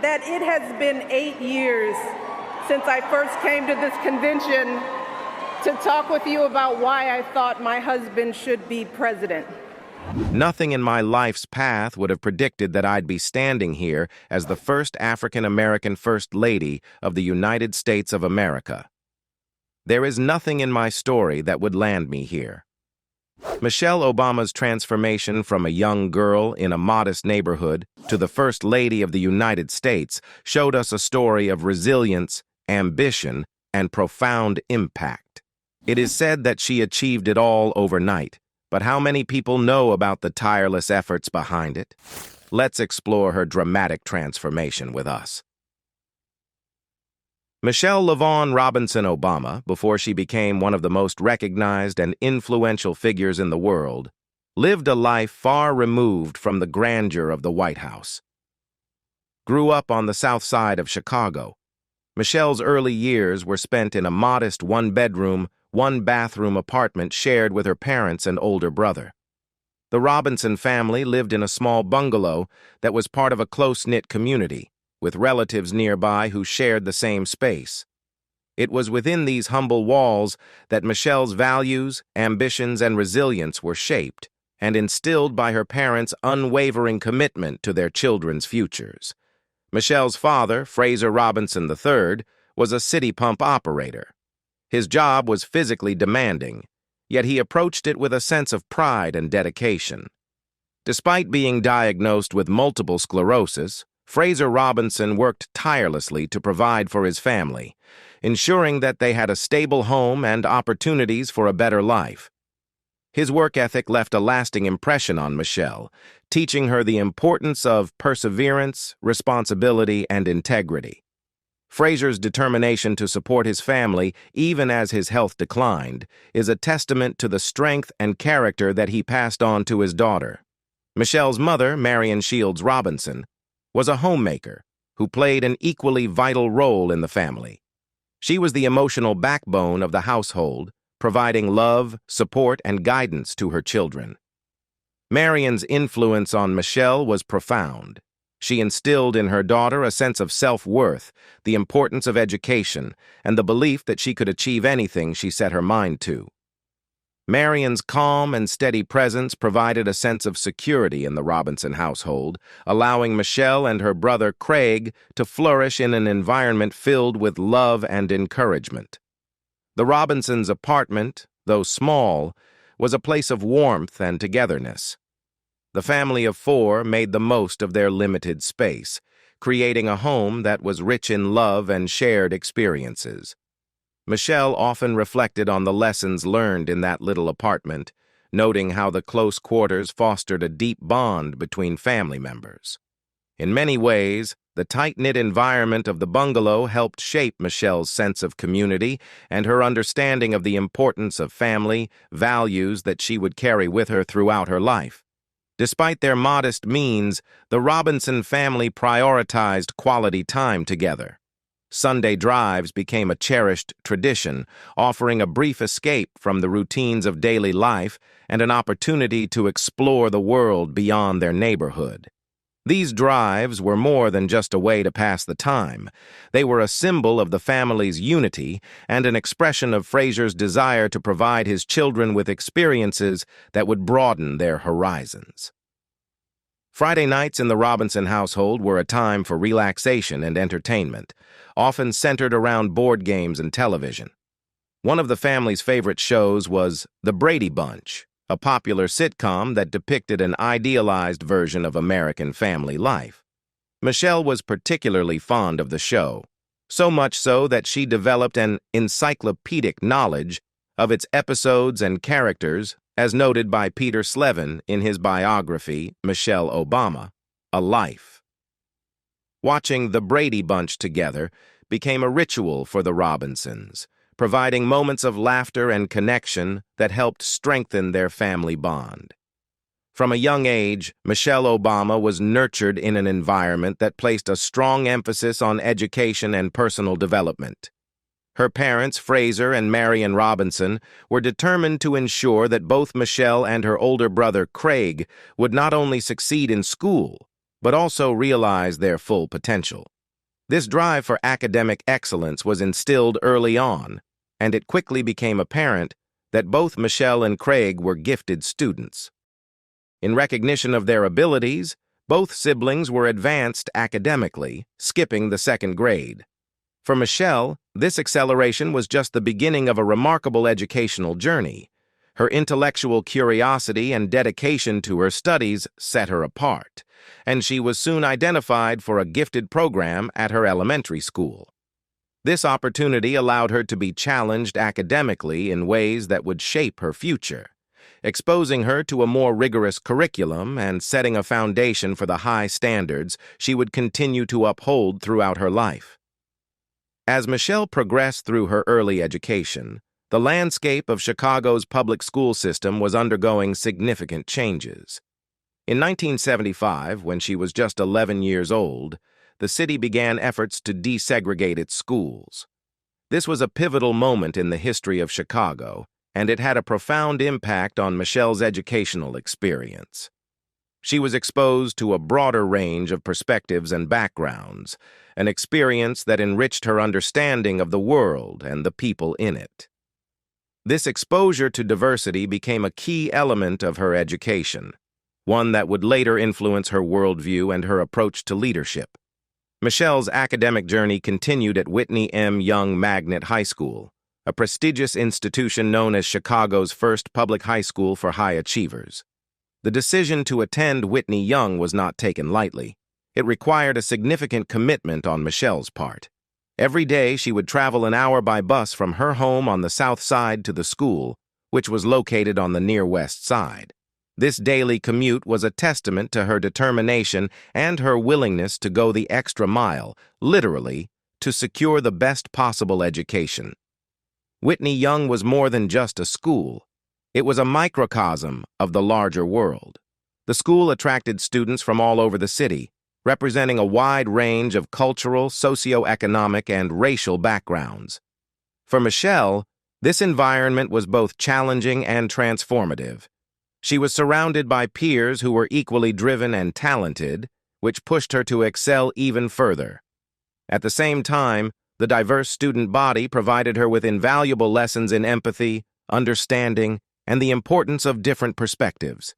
that it has been 8 years since I first came to this convention to talk with you about why I thought my husband should be president. Nothing in my life's path would have predicted that I'd be standing here as the first African-American First Lady of the United States of America. There is nothing in my story that would land me here. Michelle Obama's transformation from a young girl in a modest neighborhood to the First Lady of the United States showed us a story of resilience, ambition, and profound impact. It is said that she achieved it all overnight, but how many people know about the tireless efforts behind it? Let's explore her dramatic transformation with us. Michelle LaVaughn Robinson Obama, before she became one of the most recognized and influential figures in the world, lived a life far removed from the grandeur of the White House. Grew up on the south side of Chicago, Michelle's early years were spent in a modest one-bedroom, one-bathroom apartment shared with her parents and older brother. The Robinson family lived in a small bungalow that was part of a close-knit community, with relatives nearby who shared the same space. It was within these humble walls that Michelle's values, ambitions, and resilience were shaped and instilled by her parents' unwavering commitment to their children's futures. Michelle's father, Fraser Robinson III, was a city pump operator. His job was physically demanding, yet he approached it with a sense of pride and dedication. Despite being diagnosed with multiple sclerosis, Fraser Robinson worked tirelessly to provide for his family, ensuring that they had a stable home and opportunities for a better life. His work ethic left a lasting impression on Michelle, teaching her the importance of perseverance, responsibility, and integrity. Fraser's determination to support his family, even as his health declined, is a testament to the strength and character that he passed on to his daughter. Michelle's mother, Marion Shields Robinson, was a homemaker who played an equally vital role in the family. She was the emotional backbone of the household, providing love, support, and guidance to her children. Marion's influence on Michelle was profound. She instilled in her daughter a sense of self-worth, the importance of education, and the belief that she could achieve anything she set her mind to. Marion's calm and steady presence provided a sense of security in the Robinson household, allowing Michelle and her brother Craig to flourish in an environment filled with love and encouragement. The Robinsons' apartment, though small, was a place of warmth and togetherness. The family of four made the most of their limited space, creating a home that was rich in love and shared experiences. Michelle often reflected on the lessons learned in that little apartment, noting how the close quarters fostered a deep bond between family members. In many ways, the tight-knit environment of the bungalow helped shape Michelle's sense of community and her understanding of the importance of family, values that she would carry with her throughout her life. Despite their modest means, the Robinson family prioritized quality time together. Sunday drives became a cherished tradition, offering a brief escape from the routines of daily life and an opportunity to explore the world beyond their neighborhood. These drives were more than just a way to pass the time. They were a symbol of the family's unity and an expression of Fraser's desire to provide his children with experiences that would broaden their horizons. Friday nights in the Robinson household were a time for relaxation and entertainment, often centered around board games and television. One of the family's favorite shows was The Brady Bunch, a popular sitcom that depicted an idealized version of American family life. Michelle was particularly fond of the show, so much so that she developed an encyclopedic knowledge of its episodes and characters, as noted by Peter Slevin in his biography, Michelle Obama, A Life. Watching The Brady Bunch together became a ritual for the Robinsons, providing moments of laughter and connection that helped strengthen their family bond. From a young age, Michelle Obama was nurtured in an environment that placed a strong emphasis on education and personal development. Her parents, Fraser and Marion Robinson, were determined to ensure that both Michelle and her older brother, Craig, would not only succeed in school, but also realize their full potential. This drive for academic excellence was instilled early on, and it quickly became apparent that both Michelle and Craig were gifted students. In recognition of their abilities, both siblings were advanced academically, skipping the second grade. For Michelle, this acceleration was just the beginning of a remarkable educational journey. Her intellectual curiosity and dedication to her studies set her apart, and she was soon identified for a gifted program at her elementary school. This opportunity allowed her to be challenged academically in ways that would shape her future, exposing her to a more rigorous curriculum and setting a foundation for the high standards she would continue to uphold throughout her life. As Michelle progressed through her early education, the landscape of Chicago's public school system was undergoing significant changes. In 1975, when she was just 11 years old, the city began efforts to desegregate its schools. This was a pivotal moment in the history of Chicago, and it had a profound impact on Michelle's educational experience. She was exposed to a broader range of perspectives and backgrounds, an experience that enriched her understanding of the world and the people in it. This exposure to diversity became a key element of her education, one that would later influence her worldview and her approach to leadership. Michelle's academic journey continued at Whitney M. Young Magnet High School, a prestigious institution known as Chicago's first public high school for high achievers. The decision to attend Whitney Young was not taken lightly. It required a significant commitment on Michelle's part. Every day, she would travel an hour by bus from her home on the south side to the school, which was located on the near west side. This daily commute was a testament to her determination and her willingness to go the extra mile, literally, to secure the best possible education. Whitney Young was more than just a school. It was a microcosm of the larger world. The school attracted students from all over the city, representing a wide range of cultural, socioeconomic, and racial backgrounds. For Michelle, this environment was both challenging and transformative. She was surrounded by peers who were equally driven and talented, which pushed her to excel even further. At the same time, the diverse student body provided her with invaluable lessons in empathy, understanding, and the importance of different perspectives.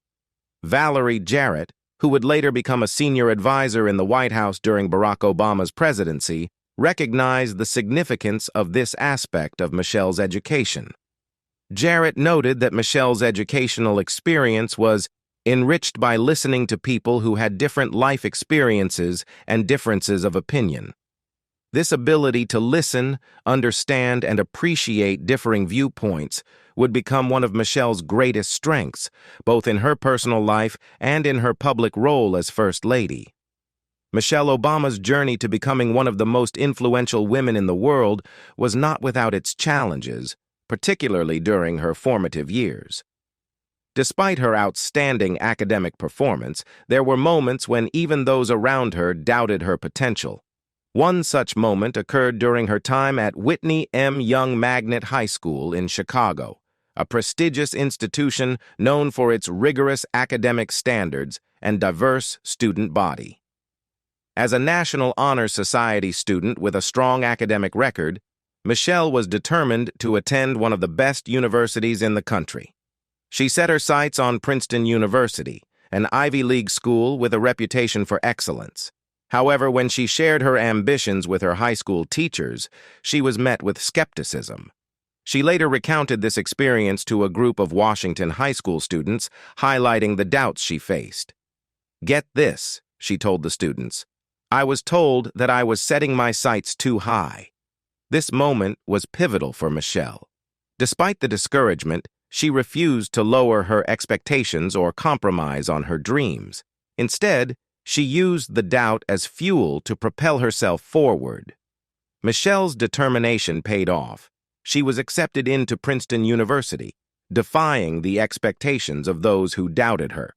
Valerie Jarrett, who would later become a senior advisor in the White House during Barack Obama's presidency, recognized the significance of this aspect of Michelle's education. Jarrett noted that Michelle's educational experience was enriched by listening to people who had different life experiences and differences of opinion. This ability to listen, understand, and appreciate differing viewpoints would become one of Michelle's greatest strengths, both in her personal life and in her public role as First Lady. Michelle Obama's journey to becoming one of the most influential women in the world was not without its challenges, particularly during her formative years. Despite her outstanding academic performance, there were moments when even those around her doubted her potential. One such moment occurred during her time at Whitney M. Young Magnet High School in Chicago, a prestigious institution known for its rigorous academic standards and diverse student body. As a National Honor Society student with a strong academic record, Michelle was determined to attend one of the best universities in the country. She set her sights on Princeton University, an Ivy League school with a reputation for excellence. However, when she shared her ambitions with her high school teachers, she was met with skepticism. She later recounted this experience to a group of Washington high school students, highlighting the doubts she faced. "Get this," she told the students. "I was told that I was setting my sights too high." This moment was pivotal for Michelle. Despite the discouragement, she refused to lower her expectations or compromise on her dreams. Instead, she used the doubt as fuel to propel herself forward. Michelle's determination paid off. She was accepted into Princeton University, defying the expectations of those who doubted her.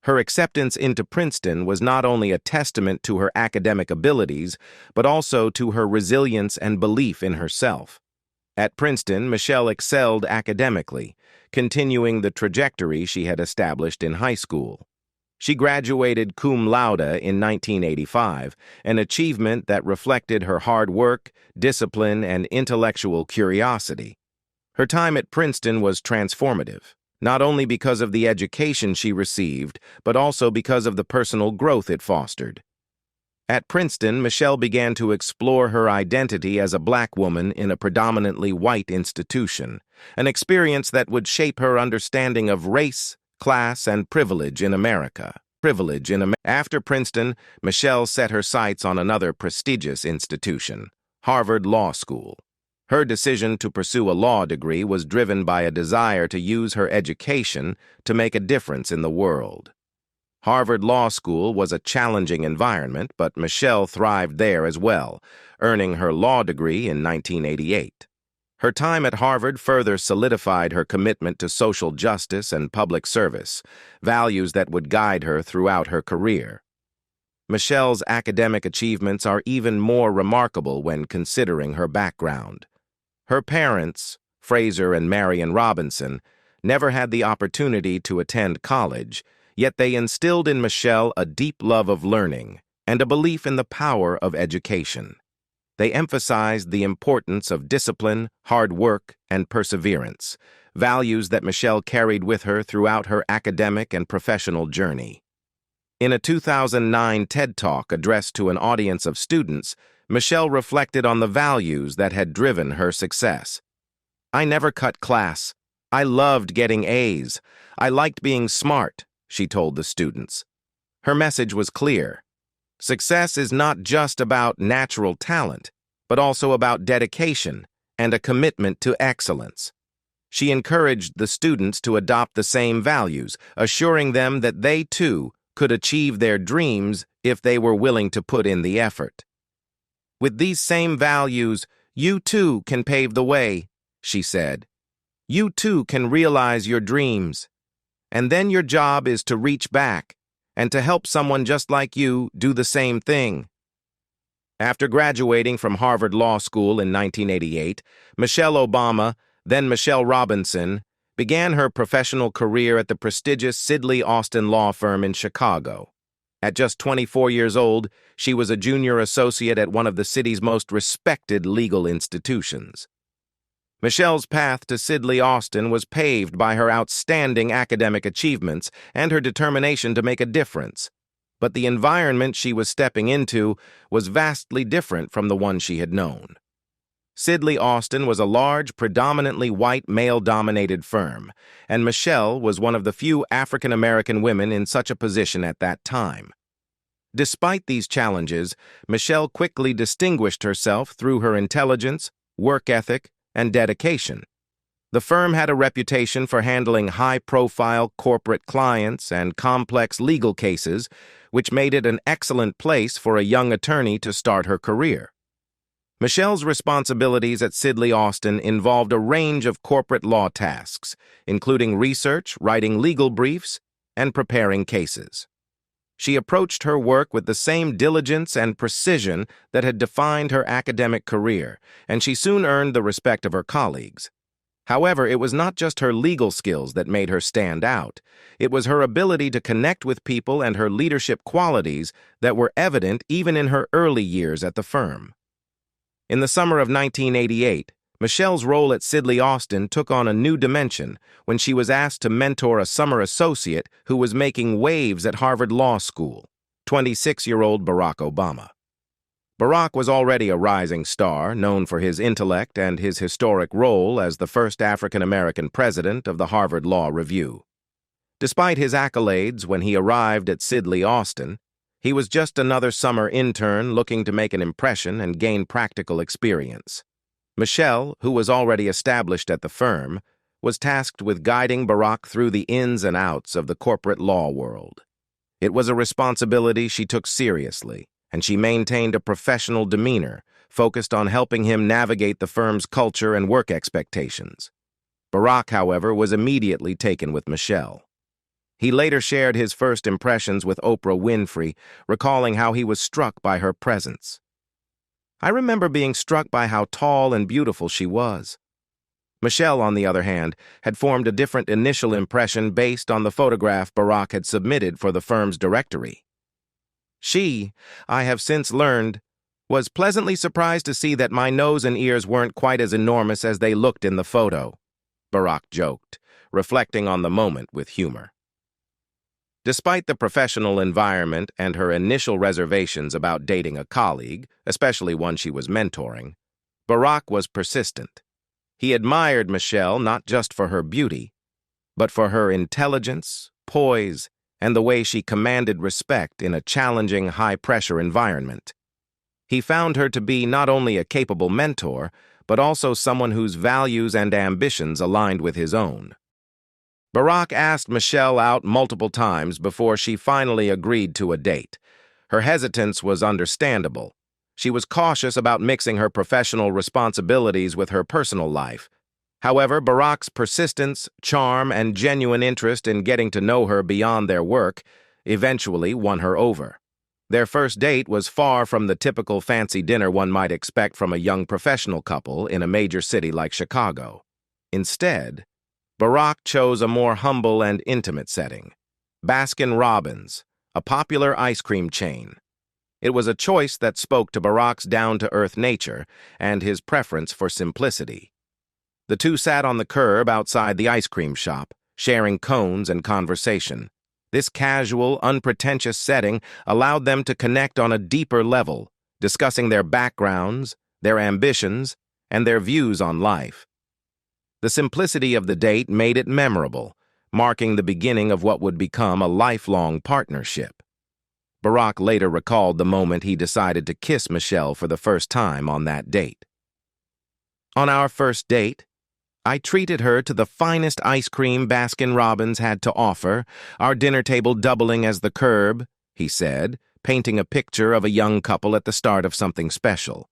Her acceptance into Princeton was not only a testament to her academic abilities, but also to her resilience and belief in herself. At Princeton, Michelle excelled academically, continuing the trajectory she had established in high school. She graduated cum laude in 1985, an achievement that reflected her hard work, discipline, and intellectual curiosity. Her time at Princeton was transformative, not only because of the education she received, but also because of the personal growth it fostered. At Princeton, Michelle began to explore her identity as a Black woman in a predominantly white institution, an experience that would shape her understanding of race, class, and privilege in America. After Princeton, Michelle set her sights on another prestigious institution, Harvard Law School. Her decision to pursue a law degree was driven by a desire to use her education to make a difference in the world. Harvard Law School was a challenging environment, but Michelle thrived there as well, earning her law degree in 1988. Her time at Harvard further solidified her commitment to social justice and public service, values that would guide her throughout her career. Michelle's academic achievements are even more remarkable when considering her background. Her parents, Fraser and Marion Robinson, never had the opportunity to attend college, yet they instilled in Michelle a deep love of learning and a belief in the power of education. They emphasized the importance of discipline, hard work, and perseverance, values that Michelle carried with her throughout her academic and professional journey. In a 2009 TED Talk addressed to an audience of students, Michelle reflected on the values that had driven her success. "I never cut class. I loved getting A's. I liked being smart," she told the students. Her message was clear. Success is not just about natural talent, but also about dedication and a commitment to excellence. She encouraged the students to adopt the same values, assuring them that they, too, could achieve their dreams if they were willing to put in the effort. "With these same values, you too can pave the way," she said. "You too can realize your dreams. And then your job is to reach back and to help someone just like you do the same thing." After graduating from Harvard Law School in 1988, Michelle Obama, then Michelle Robinson, began her professional career at the prestigious Sidley Austin law firm in Chicago. At just 24 years old, she was a junior associate at one of the city's most respected legal institutions. Michelle's path to Sidley Austin was paved by her outstanding academic achievements and her determination to make a difference. But the environment she was stepping into was vastly different from the one she had known. Sidley Austin was a large, predominantly white, male-dominated firm, and Michelle was one of the few African-American women in such a position at that time. Despite these challenges, Michelle quickly distinguished herself through her intelligence, work ethic, and dedication. The firm had a reputation for handling high-profile corporate clients and complex legal cases, which made it an excellent place for a young attorney to start her career. Michelle's responsibilities at Sidley Austin involved a range of corporate law tasks, including research, writing legal briefs, and preparing cases. She approached her work with the same diligence and precision that had defined her academic career, and she soon earned the respect of her colleagues. However, it was not just her legal skills that made her stand out. It was her ability to connect with people and her leadership qualities that were evident even in her early years at the firm. In the summer of 1988, Michelle's role at Sidley Austin took on a new dimension when she was asked to mentor a summer associate who was making waves at Harvard Law School, 26-year-old Barack Obama. Barack was already a rising star, known for his intellect and his historic role as the first African-American president of the Harvard Law Review. Despite his accolades when he arrived at Sidley Austin, he was just another summer intern looking to make an impression and gain practical experience. Michelle, who was already established at the firm, was tasked with guiding Barack through the ins and outs of the corporate law world. It was a responsibility she took seriously, and she maintained a professional demeanor, focused on helping him navigate the firm's culture and work expectations. Barack, however, was immediately taken with Michelle. He later shared his first impressions with Oprah Winfrey, recalling how he was struck by her presence. "I remember being struck by how tall and beautiful she was. Michelle, on the other hand, had formed a different initial impression based on the photograph Barack had submitted for the firm's directory. She, I have since learned, was pleasantly surprised to see that my nose and ears weren't quite as enormous as they looked in the photo, Barack joked, reflecting on the moment with humor. Despite the professional environment and her initial reservations about dating a colleague, especially one she was mentoring, Barack was persistent. He admired Michelle not just for her beauty, but for her intelligence, poise, and the way she commanded respect in a challenging, high-pressure environment. He found her to be not only a capable mentor, but also someone whose values and ambitions aligned with his own. Barack asked Michelle out multiple times before she finally agreed to a date. Her hesitance was understandable. She was cautious about mixing her professional responsibilities with her personal life. However, Barack's persistence, charm, and genuine interest in getting to know her beyond their work eventually won her over. Their first date was far from the typical fancy dinner one might expect from a young professional couple in a major city like Chicago. Instead, Barack chose a more humble and intimate setting. Baskin-Robbins, a popular ice cream chain. It was a choice that spoke to Barack's down-to-earth nature and his preference for simplicity. The two sat on the curb outside the ice cream shop, sharing cones and conversation. This casual, unpretentious setting allowed them to connect on a deeper level, discussing their backgrounds, their ambitions, and their views on life. The simplicity of the date made it memorable, marking the beginning of what would become a lifelong partnership. Barack later recalled the moment he decided to kiss Michelle for the first time on that date. On our first date, I treated her to the finest ice cream Baskin-Robbins had to offer, our dinner table doubling as the curb, he said, painting a picture of a young couple at the start of something special.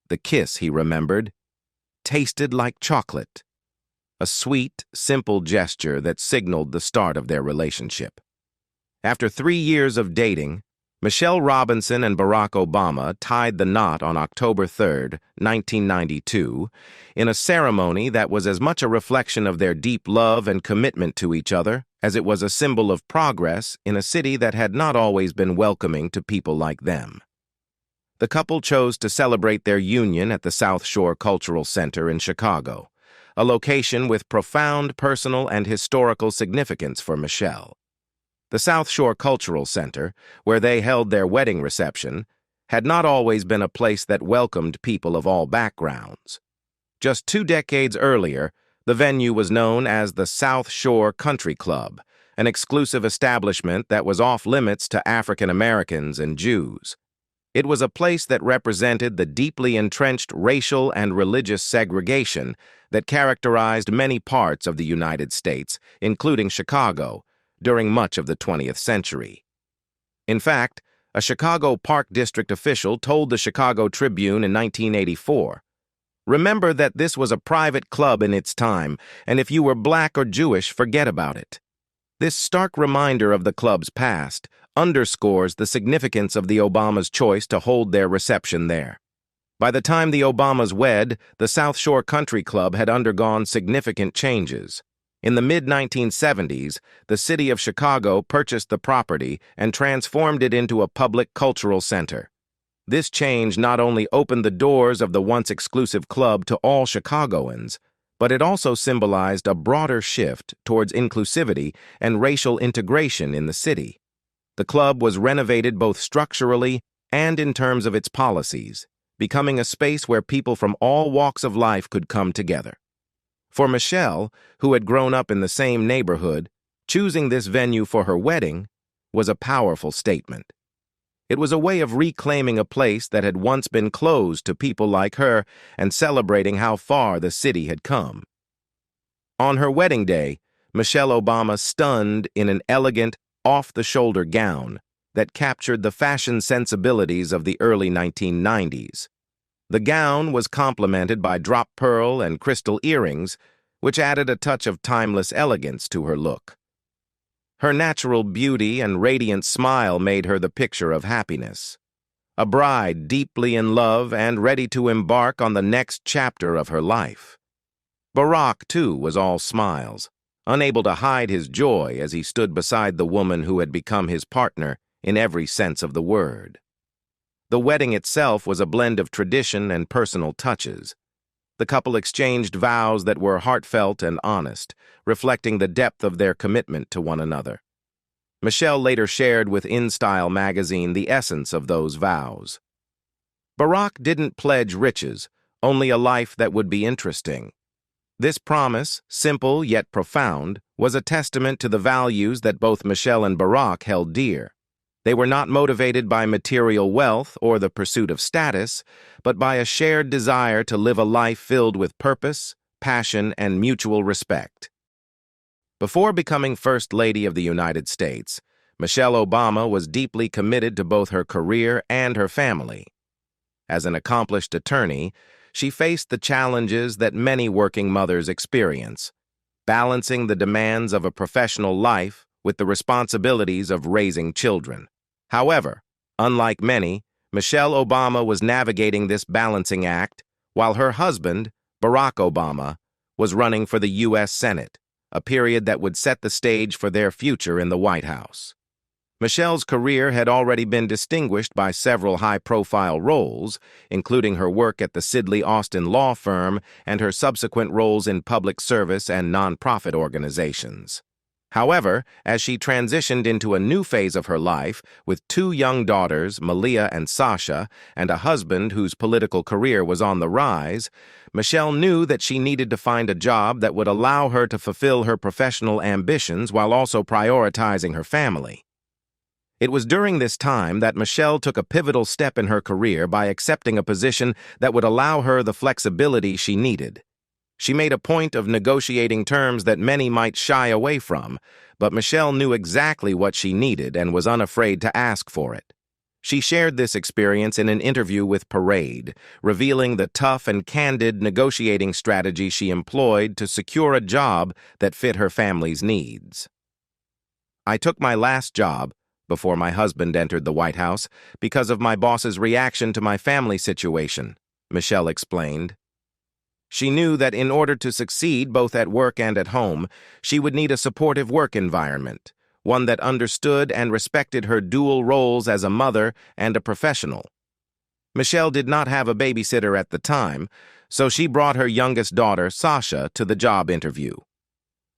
The kiss, he remembered, tasted like chocolate, a sweet, simple gesture that signaled the start of their relationship. After 3 years of dating, Michelle Robinson and Barack Obama tied the knot on October 3, 1992, in a ceremony that was as much a reflection of their deep love and commitment to each other as it was a symbol of progress in a city that had not always been welcoming to people like them. The couple chose to celebrate their union at the South Shore Cultural Center in Chicago, a location with profound personal and historical significance for Michelle. The South Shore Cultural Center, where they held their wedding reception, had not always been a place that welcomed people of all backgrounds. Just 2 decades earlier, the venue was known as the South Shore Country Club, an exclusive establishment that was off-limits to African Americans and Jews. It was a place that represented the deeply entrenched racial and religious segregation that characterized many parts of the United States, including Chicago, during much of the 20th century. In fact, a Chicago Park District official told the Chicago Tribune in 1984, "Remember that this was a private club in its time, and if you were black or Jewish, forget about it." This stark reminder of the club's past underscores the significance of the Obamas' choice to hold their reception there. By the time the Obamas wed, the South Shore Country Club had undergone significant changes. In the mid-1970s, the city of Chicago purchased the property and transformed it into a public cultural center. This change not only opened the doors of the once exclusive club to all Chicagoans, but it also symbolized a broader shift towards inclusivity and racial integration in the city. The club was renovated both structurally and in terms of its policies, becoming a space where people from all walks of life could come together. For Michelle, who had grown up in the same neighborhood, choosing this venue for her wedding was a powerful statement. It was a way of reclaiming a place that had once been closed to people like her and celebrating how far the city had come. On her wedding day, Michelle Obama stunned in an elegant, off-the-shoulder gown that captured the fashion sensibilities of the early 1990s. The gown was complemented by drop pearl and crystal earrings, which added a touch of timeless elegance to her look. Her natural beauty and radiant smile made her the picture of happiness, a bride deeply in love and ready to embark on the next chapter of her life. Barack, too, was all smiles, unable to hide his joy as he stood beside the woman who had become his partner in every sense of the word. The wedding itself was a blend of tradition and personal touches. The couple exchanged vows that were heartfelt and honest, reflecting the depth of their commitment to one another. Michelle later shared with InStyle magazine the essence of those vows. Barack didn't pledge riches, only a life that would be interesting. This promise, simple yet profound, was a testament to the values that both Michelle and Barack held dear. They were not motivated by material wealth or the pursuit of status, but by a shared desire to live a life filled with purpose, passion, and mutual respect. Before becoming First Lady of the United States, Michelle Obama was deeply committed to both her career and her family. As an accomplished attorney, she faced the challenges that many working mothers experience, balancing the demands of a professional life with the responsibilities of raising children. However, unlike many, Michelle Obama was navigating this balancing act while her husband, Barack Obama, was running for the U.S. Senate, a period that would set the stage for their future in the White House. Michelle's career had already been distinguished by several high-profile roles, including her work at the Sidley Austin law firm and her subsequent roles in public service and nonprofit organizations. However, as she transitioned into a new phase of her life, with two young daughters, Malia and Sasha, and a husband whose political career was on the rise, Michelle knew that she needed to find a job that would allow her to fulfill her professional ambitions while also prioritizing her family. It was during this time that Michelle took a pivotal step in her career by accepting a position that would allow her the flexibility she needed. She made a point of negotiating terms that many might shy away from, but Michelle knew exactly what she needed and was unafraid to ask for it. She shared this experience in an interview with Parade, revealing the tough and candid negotiating strategy she employed to secure a job that fit her family's needs. "I took my last job before my husband entered the White House because of my boss's reaction to my family situation," Michelle explained. She knew that in order to succeed both at work and at home, she would need a supportive work environment, one that understood and respected her dual roles as a mother and a professional. Michelle did not have a babysitter at the time, so she brought her youngest daughter, Sasha, to the job interview.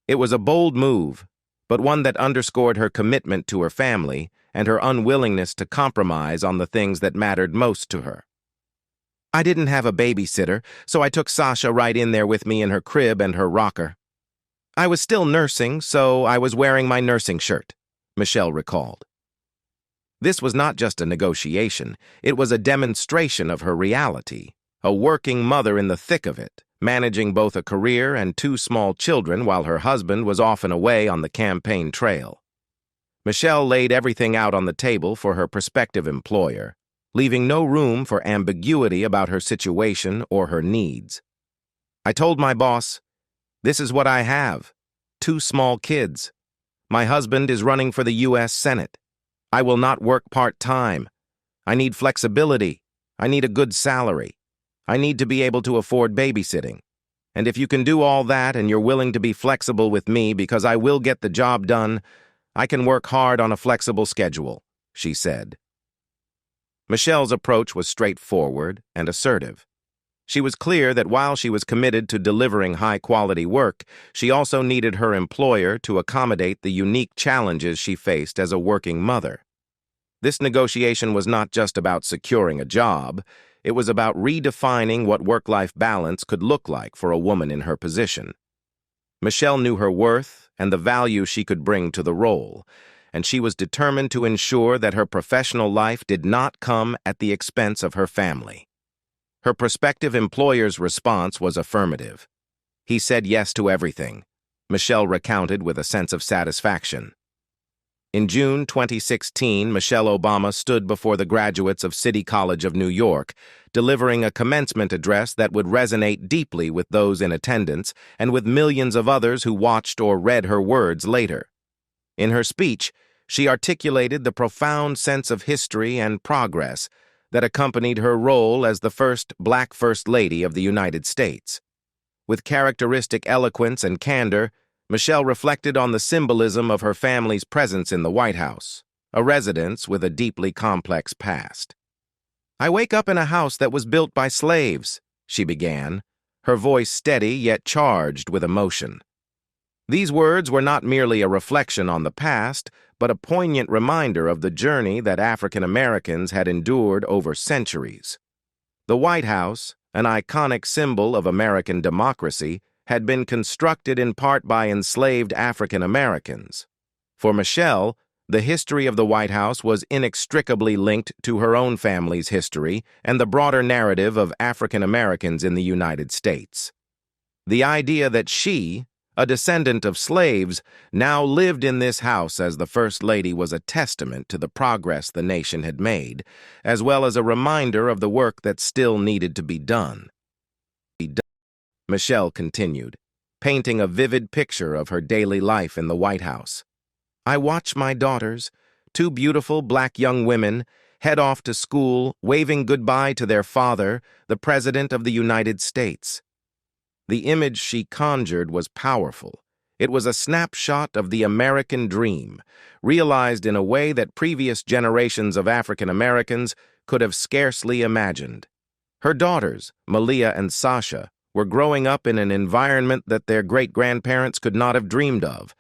It was a bold move, but one that underscored her commitment to her family and her unwillingness to compromise on the things that mattered most to her. "I didn't have a babysitter, so I took Sasha right in there with me in her crib and her rocker. I was still nursing, so I was wearing my nursing shirt," Michelle recalled. This was not just a negotiation, it was a demonstration of her reality, a working mother in the thick of it, managing both a career and two small children while her husband was often away on the campaign trail. Michelle laid everything out on the table for her prospective employer, leaving no room for ambiguity about her situation or her needs. "I told my boss, this is what I have, 2 small kids. My husband is running for the U.S. Senate. I will not work part-time. I need flexibility. I need a good salary. I need to be able to afford babysitting. And if you can do all that and you're willing to be flexible with me because I will get the job done, I can work hard on a flexible schedule," she said. Michelle's approach was straightforward and assertive. She was clear that while she was committed to delivering high-quality work, she also needed her employer to accommodate the unique challenges she faced as a working mother. This negotiation was not just about securing a job, it was about redefining what work-life balance could look like for a woman in her position. Michelle knew her worth and the value she could bring to the role, and she was determined to ensure that her professional life did not come at the expense of her family. Her prospective employer's response was affirmative. "He said yes to everything," Michelle recounted with a sense of satisfaction. In June 2016, Michelle Obama stood before the graduates of City College of New York, delivering a commencement address that would resonate deeply with those in attendance and with millions of others who watched or read her words later. In her speech, she articulated the profound sense of history and progress that accompanied her role as the first Black First Lady of the United States. With characteristic eloquence and candor, Michelle reflected on the symbolism of her family's presence in the White House, a residence with a deeply complex past. "I wake up in a house that was built by slaves," she began, her voice steady yet charged with emotion. These words were not merely a reflection on the past, but a poignant reminder of the journey that African Americans had endured over centuries. The White House, an iconic symbol of American democracy, had been constructed in part by enslaved African Americans. For Michelle, the history of the White House was inextricably linked to her own family's history and the broader narrative of African Americans in the United States. The idea that she, a descendant of slaves, now lived in this house as the First Lady was a testament to the progress the nation had made, as well as a reminder of the work that still needed to be done. Michelle continued, painting a vivid picture of her daily life in the White House. "I watch my daughters, two beautiful black young women, head off to school, waving goodbye to their father, the President of the United States." The image she conjured was powerful. It was a snapshot of the American dream, realized in a way that previous generations of African Americans could have scarcely imagined. Her daughters, Malia and Sasha, were growing up in an environment that their great-grandparents could not have dreamed of,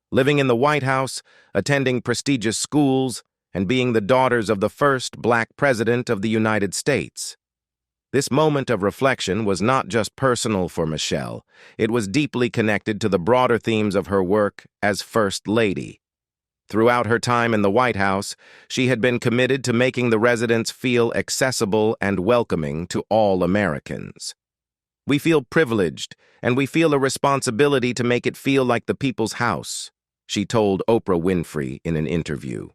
living in the White House, attending prestigious schools, and being the daughters of the first black president of the United States. This moment of reflection was not just personal for Michelle, it was deeply connected to the broader themes of her work as First Lady. Throughout her time in the White House, she had been committed to making the residence feel accessible and welcoming to all Americans. "We feel privileged, and we feel a responsibility to make it feel like the people's house," she told Oprah Winfrey in an interview.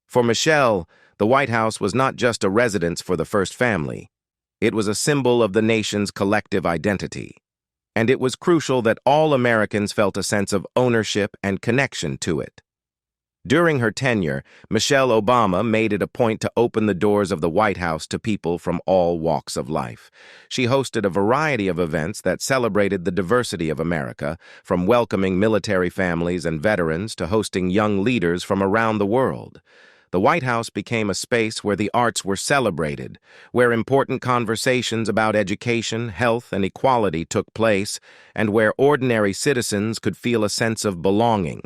For Michelle, the White House was not just a residence for the first family. It was a symbol of the nation's collective identity, and it was crucial that all Americans felt a sense of ownership and connection to it. During her tenure, Michelle Obama made it a point to open the doors of the White House to people from all walks of life. She hosted a variety of events that celebrated the diversity of America, from welcoming military families and veterans to hosting young leaders from around the world. The White House became a space where the arts were celebrated, where important conversations about education, health, and equality took place, and where ordinary citizens could feel a sense of belonging.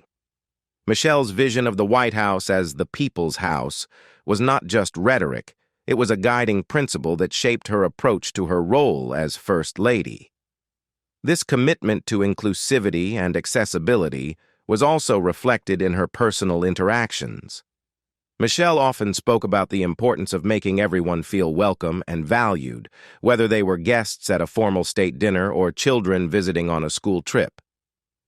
Michelle's vision of the White House as the people's house was not just rhetoric, it was a guiding principle that shaped her approach to her role as First Lady. This commitment to inclusivity and accessibility was also reflected in her personal interactions. Michelle often spoke about the importance of making everyone feel welcome and valued, whether they were guests at a formal state dinner or children visiting on a school trip.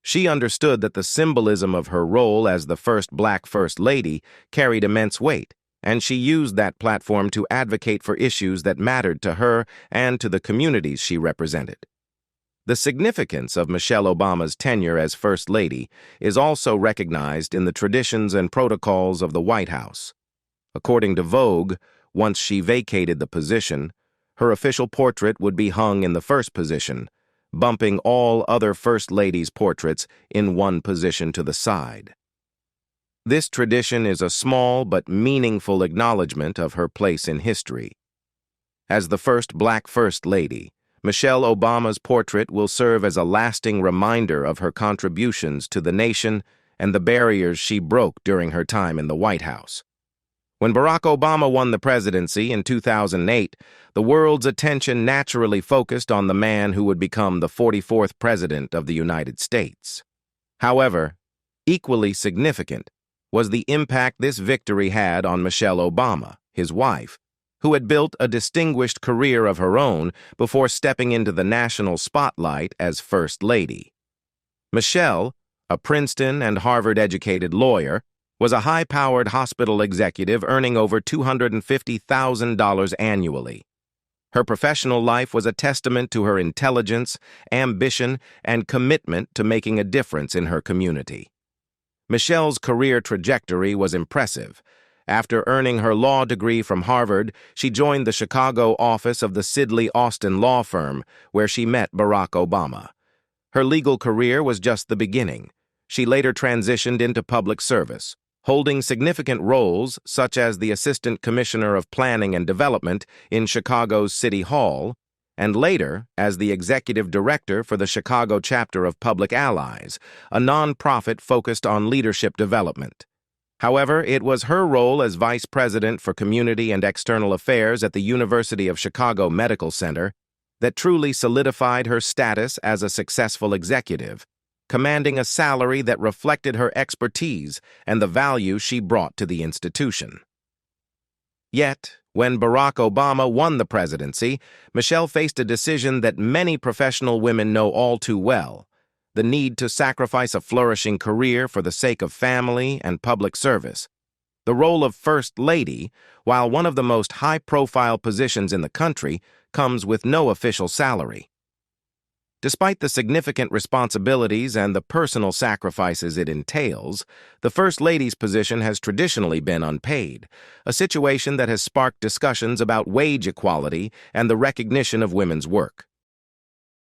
She understood that the symbolism of her role as the first black First Lady carried immense weight, and she used that platform to advocate for issues that mattered to her and to the communities she represented. The significance of Michelle Obama's tenure as First Lady is also recognized in the traditions and protocols of the White House. According to Vogue, once she vacated the position, her official portrait would be hung in the first position, bumping all other First Ladies' portraits in one position to the side. This tradition is a small but meaningful acknowledgement of her place in history. As the first black First Lady, Michelle Obama's portrait will serve as a lasting reminder of her contributions to the nation and the barriers she broke during her time in the White House. When Barack Obama won the presidency in 2008, the world's attention naturally focused on the man who would become the 44th President of the United States. However, equally significant was the impact this victory had on Michelle Obama, his wife, who had built a distinguished career of her own before stepping into the national spotlight as First Lady. Michelle, a Princeton and Harvard-educated lawyer, was a high-powered hospital executive earning over $250,000 annually. Her professional life was a testament to her intelligence, ambition, and commitment to making a difference in her community. Michelle's career trajectory was impressive. After earning her law degree from Harvard, she joined the Chicago office of the Sidley Austin law firm, where she met Barack Obama. Her legal career was just the beginning. She later transitioned into public service, holding significant roles such as the Assistant Commissioner of Planning and Development in Chicago's City Hall, and later as the Executive Director for the Chicago chapter of Public Allies, a nonprofit focused on leadership development. However, it was her role as Vice President for Community and External Affairs at the University of Chicago Medical Center that truly solidified her status as a successful executive, commanding a salary that reflected her expertise and the value she brought to the institution. Yet, when Barack Obama won the presidency, Michelle faced a decision that many professional women know all too well: the need to sacrifice a flourishing career for the sake of family and public service. The role of First Lady, while one of the most high-profile positions in the country, comes with no official salary. Despite the significant responsibilities and the personal sacrifices it entails, the First Lady's position has traditionally been unpaid, a situation that has sparked discussions about wage equality and the recognition of women's work.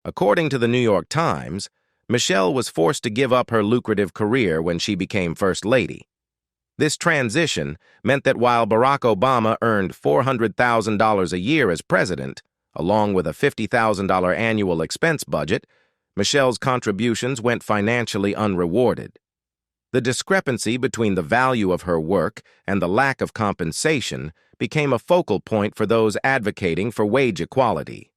According to the New York Times, Michelle was forced to give up her lucrative career when she became First Lady. This transition meant that while Barack Obama earned $400,000 a year as president, along with a $50,000 annual expense budget, Michelle's contributions went financially unrewarded. The discrepancy between the value of her work and the lack of compensation became a focal point for those advocating for wage equality.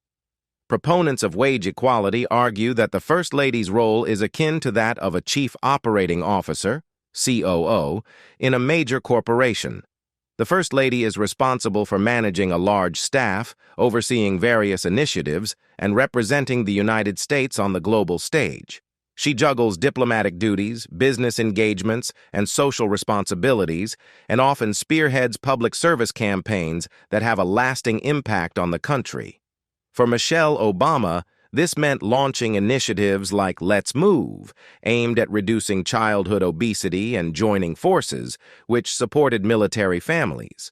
Proponents of wage equality argue that the First Lady's role is akin to that of a Chief Operating Officer, COO, in a major corporation. The First Lady is responsible for managing a large staff, overseeing various initiatives, and representing the United States on the global stage. She juggles diplomatic duties, business engagements, and social responsibilities, and often spearheads public service campaigns that have a lasting impact on the country. For Michelle Obama, this meant launching initiatives like Let's Move, aimed at reducing childhood obesity and joining forces, which supported military families.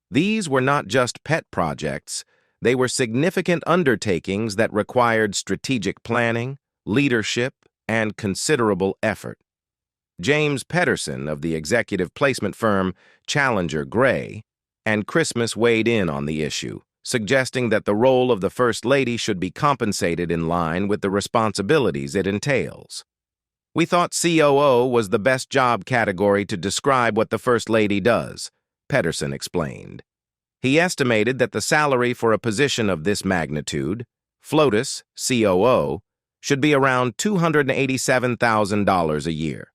These were not just pet projects, they were significant undertakings that required strategic planning, leadership, and considerable effort. James Pedersen of the executive placement firm Challenger Gray and Christmas weighed in on the issue, suggesting that the role of the First Lady should be compensated in line with the responsibilities it entails. "We thought COO was the best job category to describe what the First Lady does," Pedersen explained. He estimated that the salary for a position of this magnitude, FLOTUS, COO, should be around $287,000 a year.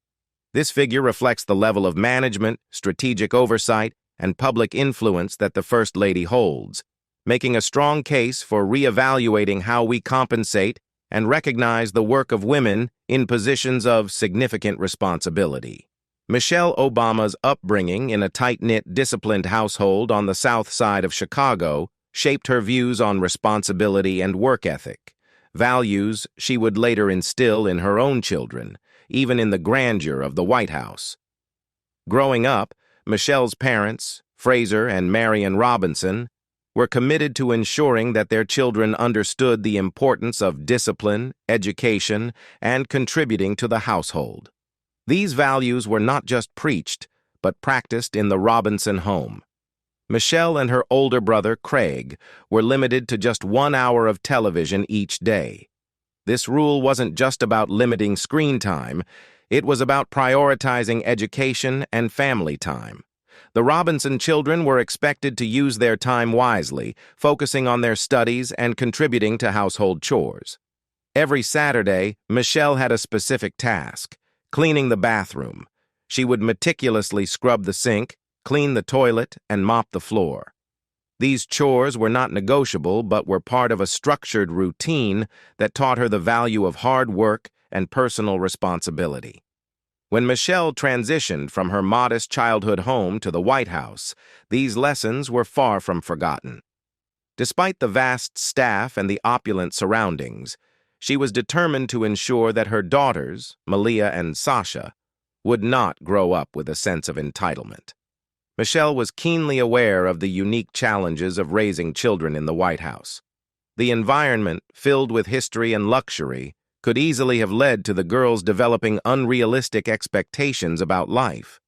This figure reflects the level of management, strategic oversight, and public influence that the First Lady holds, making a strong case for reevaluating how we compensate and recognize the work of women in positions of significant responsibility. Michelle Obama's upbringing in a tight-knit, disciplined household on the South Side of Chicago shaped her views on responsibility and work ethic, values she would later instill in her own children, even in the grandeur of the White House. Growing up, Michelle's parents, Fraser and Marion Robinson, were committed to ensuring that their children understood the importance of discipline, education, and contributing to the household. These values were not just preached, but practiced in the Robinson home. Michelle and her older brother, Craig, were limited to just 1 hour of television each day. This rule wasn't just about limiting screen time, it was about prioritizing education and family time. The Robinson children were expected to use their time wisely, focusing on their studies and contributing to household chores. Every Saturday, Michelle had a specific task: cleaning the bathroom. She would meticulously scrub the sink, clean the toilet, and mop the floor. These chores were not negotiable, but were part of a structured routine that taught her the value of hard work and personal responsibility. When Michelle transitioned from her modest childhood home to the White House, these lessons were far from forgotten. Despite the vast staff and the opulent surroundings, she was determined to ensure that her daughters, Malia and Sasha, would not grow up with a sense of entitlement. Michelle was keenly aware of the unique challenges of raising children in the White House. The environment, filled with history and luxury, could easily have led to the girls developing unrealistic expectations about life.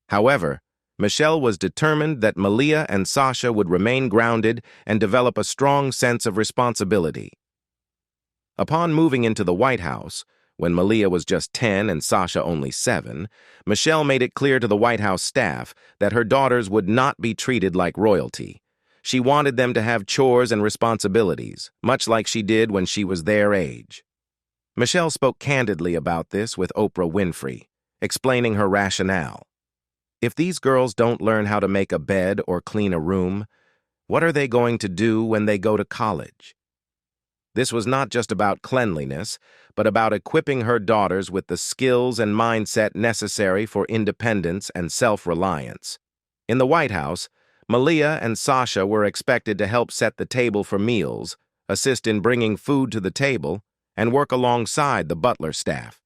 However, Michelle was determined that Malia and Sasha would remain grounded and develop a strong sense of responsibility. Upon moving into the White House, when Malia was just 10 and Sasha only 7, Michelle made it clear to the White House staff that her daughters would not be treated like royalty. She wanted them to have chores and responsibilities, much like she did when she was their age. Michelle spoke candidly about this with Oprah Winfrey, explaining her rationale. If these girls don't learn how to make a bed or clean a room, what are they going to do when they go to college? This was not just about cleanliness, but about equipping her daughters with the skills and mindset necessary for independence and self-reliance. In the White House, Malia and Sasha were expected to help set the table for meals, assist in bringing food to the table, and work alongside the butler staff.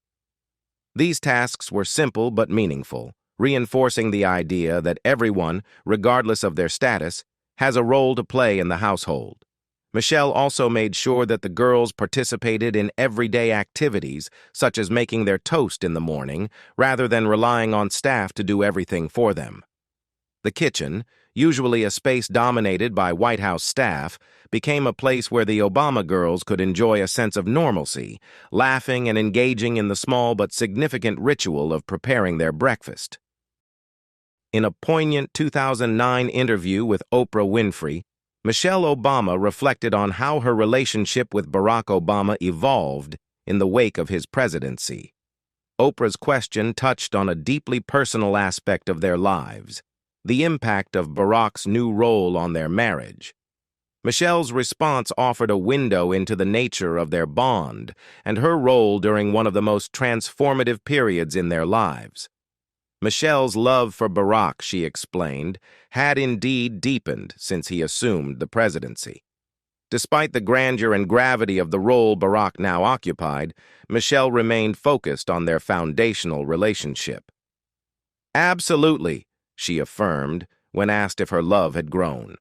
These tasks were simple but meaningful, reinforcing the idea that everyone, regardless of their status, has a role to play in the household. Michelle also made sure that the girls participated in everyday activities, such as making their toast in the morning, rather than relying on staff to do everything for them. The kitchen, usually a space dominated by White House staff, became a place where the Obama girls could enjoy a sense of normalcy, laughing and engaging in the small but significant ritual of preparing their breakfast. In a poignant 2009 interview with Oprah Winfrey, Michelle Obama reflected on how her relationship with Barack Obama evolved in the wake of his presidency. Oprah's question touched on a deeply personal aspect of their lives, the impact of Barack's new role on their marriage. Michelle's response offered a window into the nature of their bond and her role during one of the most transformative periods in their lives. Michelle's love for Barack, she explained, had indeed deepened since he assumed the presidency. Despite the grandeur and gravity of the role Barack now occupied, Michelle remained focused on their foundational relationship. "Absolutely," she affirmed when asked if her love had grown.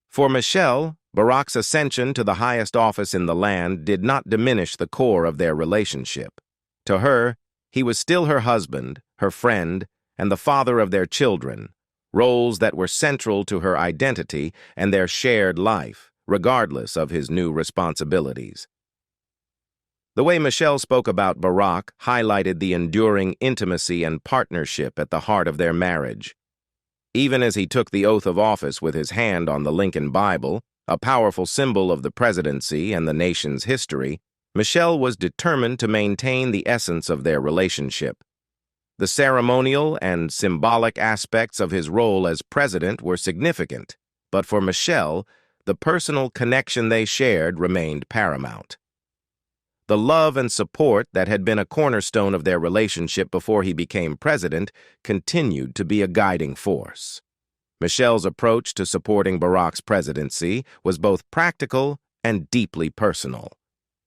For Michelle, Barack's ascension to the highest office in the land did not diminish the core of their relationship. To her, he was still her husband, her friend, and the father of their children, roles that were central to her identity and their shared life, regardless of his new responsibilities. The way Michelle spoke about Barack highlighted the enduring intimacy and partnership at the heart of their marriage. Even as he took the oath of office with his hand on the Lincoln Bible, a powerful symbol of the presidency and the nation's history, Michelle was determined to maintain the essence of their relationship. The ceremonial and symbolic aspects of his role as president were significant, but for Michelle, the personal connection they shared remained paramount. The love and support that had been a cornerstone of their relationship before he became president continued to be a guiding force. Michelle's approach to supporting Barack's presidency was both practical and deeply personal.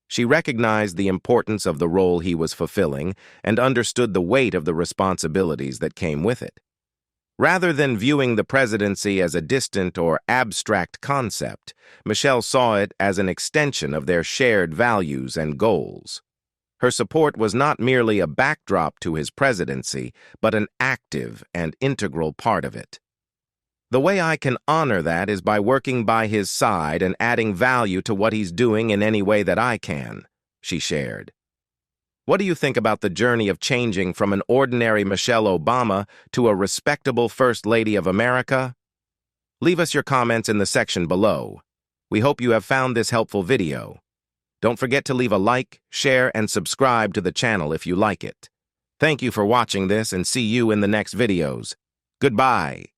She recognized the importance of the role he was fulfilling and understood the weight of the responsibilities that came with it. Rather than viewing the presidency as a distant or abstract concept, Michelle saw it as an extension of their shared values and goals. Her support was not merely a backdrop to his presidency, but an active and integral part of it. "The way I can honor that is by working by his side and adding value to what he's doing in any way that I can," she shared. What do you think about the journey of changing from an ordinary Michelle Obama to a respectable First Lady of America? Leave us your comments in the section below. We hope you have found this helpful video. Don't forget to leave a like, share, and subscribe to the channel if you like it. Thank you for watching this and see you in the next videos. Goodbye.